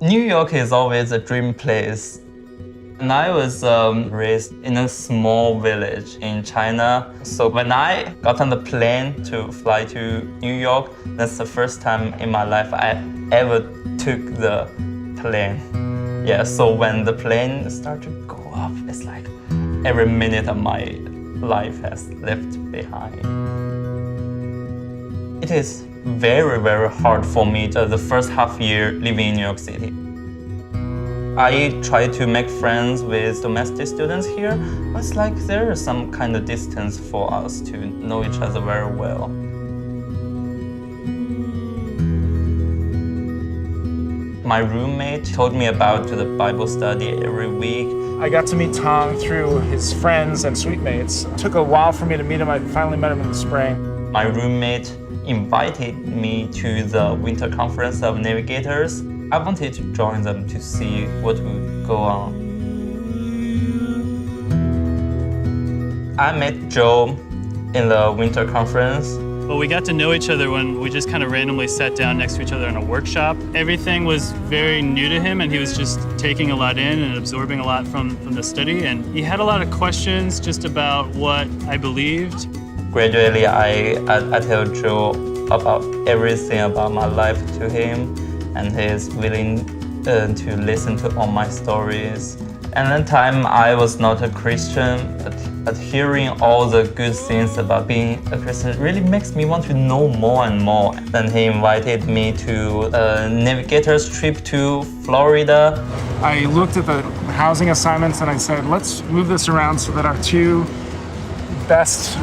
New York is always a dream place. And I was raised in a small village in China. So when I got on the plane to fly to New York, that's the first time in my life I ever took the plane. Yeah, so when the plane started to go up, it's like every minute of my life has left behind. It is very, very hard for me the first half year living in New York City. I try to make friends with domestic students here, but it's like there is some kind of distance for us to know each other very well. My roommate told me about the Bible study every week. I got to meet Tang through his friends and suite mates. It took a while for me to meet him. I finally met him in the spring. My roommate invited me to the winter conference of Navigators. I wanted to join them to see what would go on. I met Joe in the winter conference. Well, we got to know each other when we just kind of randomly sat down next to each other in a workshop. Everything was very new to him, and he was just taking a lot in and absorbing a lot from the study. And he had a lot of questions just about what I believed. Gradually, I tell Joe about everything about my life to him, and he's willing to listen to all my stories. And at the time, I was not a Christian, but hearing all the good things about being a Christian really makes me want to know more and more. Then he invited me to a Navigators trip to Florida. I looked at the housing assignments and I said, let's move this around so that our two best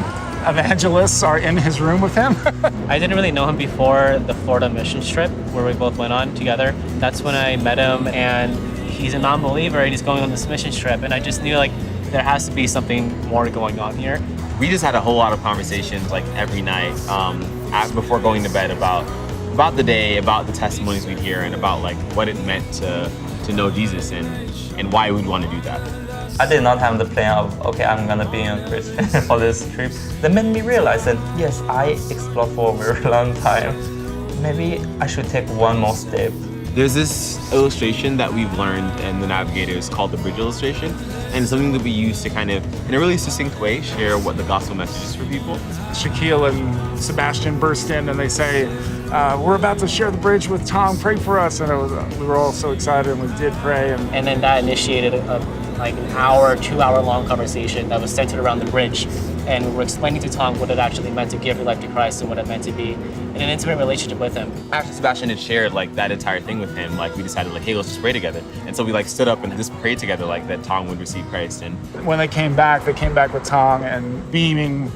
evangelists are in his room with him. I didn't really know him before the Florida mission trip where we both went on together. That's when I met him, and he's a non-believer and he's going on this mission trip, and I just knew like there has to be something more going on here. We just had a whole lot of conversations like every night before going to bed about the day, about the testimonies we'd hear, and about like what it meant to know Jesus and why we'd want to do that. I did not have the plan of, okay, I'm gonna be a Christian for this trip. That made me realize that, yes, I explored for a very long time. Maybe I should take one more step. There's this illustration that we've learned in the Navigators called the bridge illustration, and it's something that we use to kind of, in a really succinct way, share what the gospel message is for people. Shaquille and Sebastian burst in and they say, we're about to share the bridge with Tang, pray for us. And we were all so excited, and we did pray. And then that initiated like an hour, 2 hour long conversation that was centered around the bridge. And we were explaining to Tang what it actually meant to give your life to Christ and what it meant to be in an intimate relationship with him. After Sebastian had shared like that entire thing with him, like we decided like, hey, let's just pray together. And so we like stood up and just prayed together like that Tang would receive Christ. And when they came back with Tang and beaming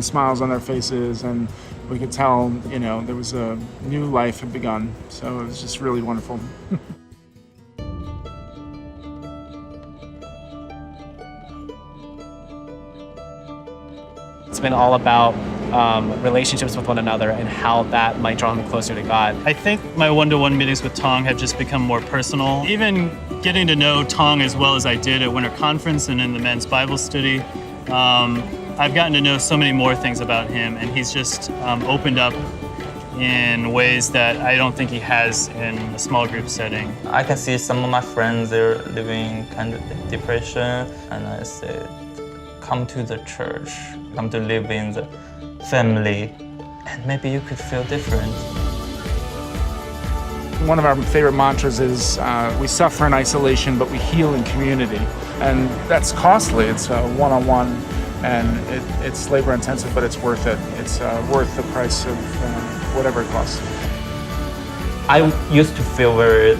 smiles on their faces, and we could tell, you know, there was a new life had begun. So it was just really wonderful. It's been all about relationships with one another and how that might draw him closer to God. I think my one-to-one meetings with Tang have just become more personal. Even getting to know Tang as well as I did at Winter Conference and in the men's Bible study, I've gotten to know so many more things about him, and he's just opened up in ways that I don't think he has in a small group setting. I can see some of my friends, they're living kind of depression, and I said, come to the church, come to live in the family, and maybe you could feel different. One of our favorite mantras is, we suffer in isolation, but we heal in community. And that's costly. It's one-on-one, and it's labor-intensive, but it's worth it. It's worth the price of whatever it costs. I used to feel very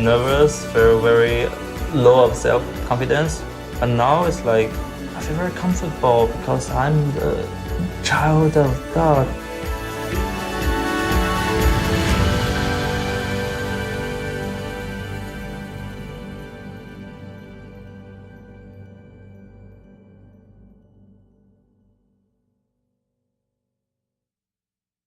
nervous, very low of self-confidence, and now it's like, I feel very comfortable because I'm the child of God.